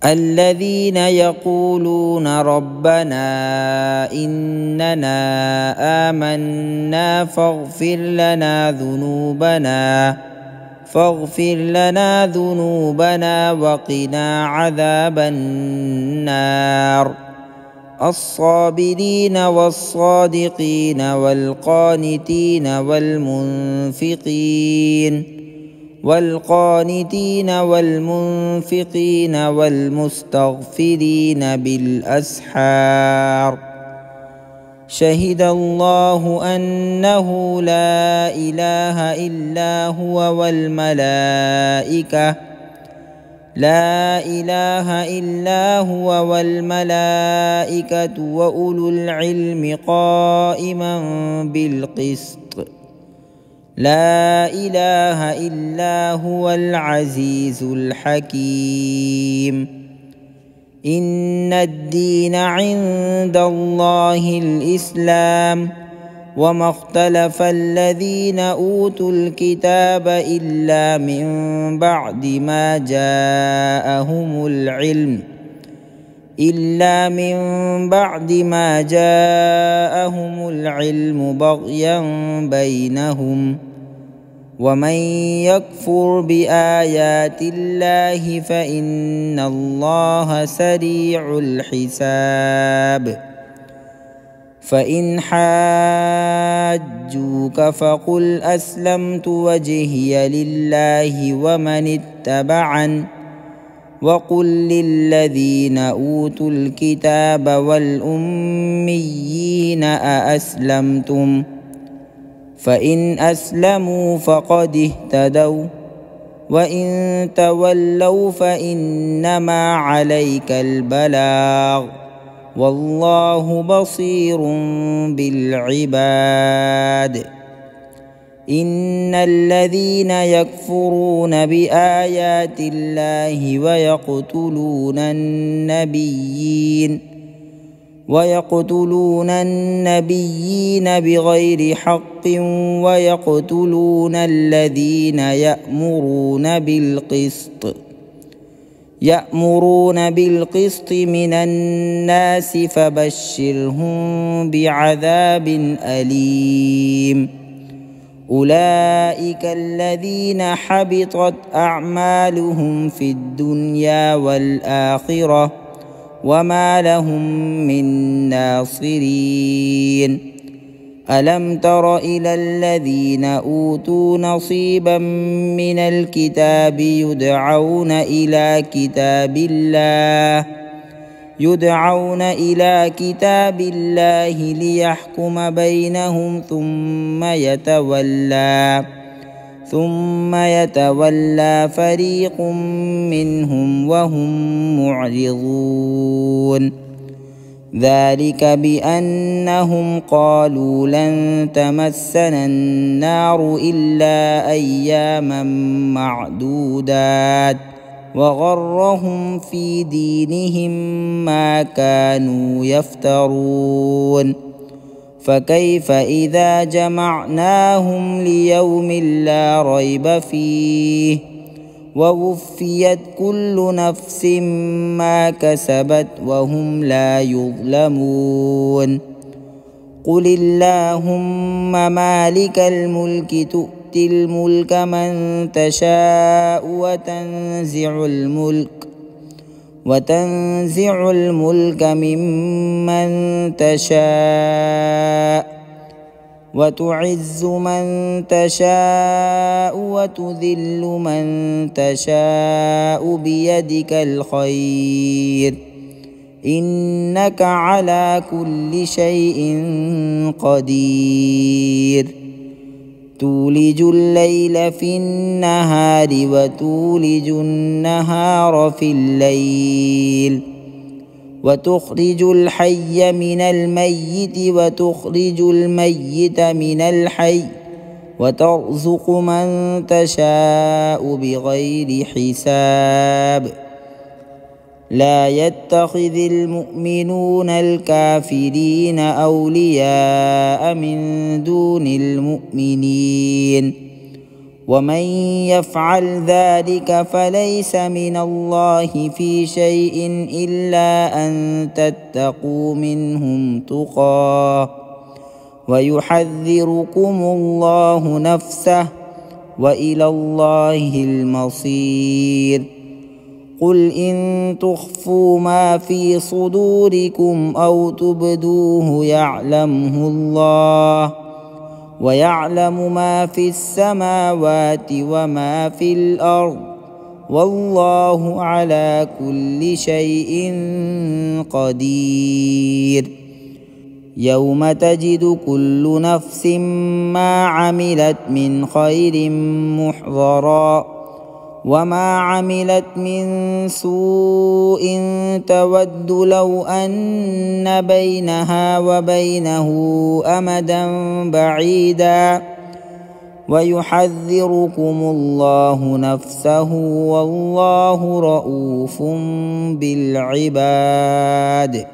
الذين يقولون ربنا إننا آمنا فاغفر لنا ذنوبنا وقنا عذاب النار. الصابرين والصادقين والقانتين والمنفقين والمستغفرين بالأسحار. شهد الله أنه لا إله إلا هو والملائكة وأولو العلم قائما بالقسط. لا إله إلا هو العزيز الحكيم. إن الدين عند الله الإسلام، وما اختلف الذين أوتوا الكتاب إلا من بعد ما جاءهم العلم بغيا بينهم. ومن يكفر بآيات الله فإن الله سريع الحساب. فإن حاجوك فقل أسلمت وجهي لله ومن اتبعن، وقل للذين أوتوا الكتاب والأميين أأسلمتم؟ فإن أسلموا فقد اهتدوا، وإن تولوا فإنما عليك البلاغ، والله بصير بالعباد. إن الذين يكفرون بآيات الله ويقتلون النبيين بغير حق ويقتلون الذين يأمرون بالقسط من الناس فبشرهم بعذاب أليم. أولئك الذين حبطت أعمالهم في الدنيا والآخرة وما لهم من ناصرين. ألم تر إلى الذين أوتوا نصيبا من الكتاب يدعون إلى كتاب الله ليحكم بينهم ثم يتولى فريق منهم وهم معرضون. ذلك بأنهم قالوا لن تمسنا النار إلا أياما معدودات، وغرهم في دينهم ما كانوا يفترون. فكيف إذا جمعناهم ليوم لا ريب فيه ووفيت كل نفس ما كسبت وهم لا يظلمون. قل اللهم مالك الملك تؤتي الملك من تشاء وتنزع الملك ممن تشاء وتعز من تشاء وتذل من تشاء بيدك الخير، إنك على كل شيء قدير. تولج الليل في النهار وتولج النهار في الليل، وتخرج الحي من الميت وتخرج الميت من الحي، وترزق من تشاء بغير حساب. لا يتخذ المؤمنون الكافرين أولياء من دون المؤمنين، ومن يفعل ذلك فليس من الله في شيء إلا أن تتقوا منهم تقاه ويحذركم الله نفسه وإلى الله المصير. قل إن تخفوا ما في صدوركم أو تبدوه يعلمه الله ويعلم ما في السماوات وما في الأرض والله على كل شيء قدير. يوم تجد كل نفس ما عملت من خير محضرا وما عملت من سوء تود لو أن بينها وبينه أمدا بعيدا ويحذركم الله نفسه والله رؤوف بالعباد.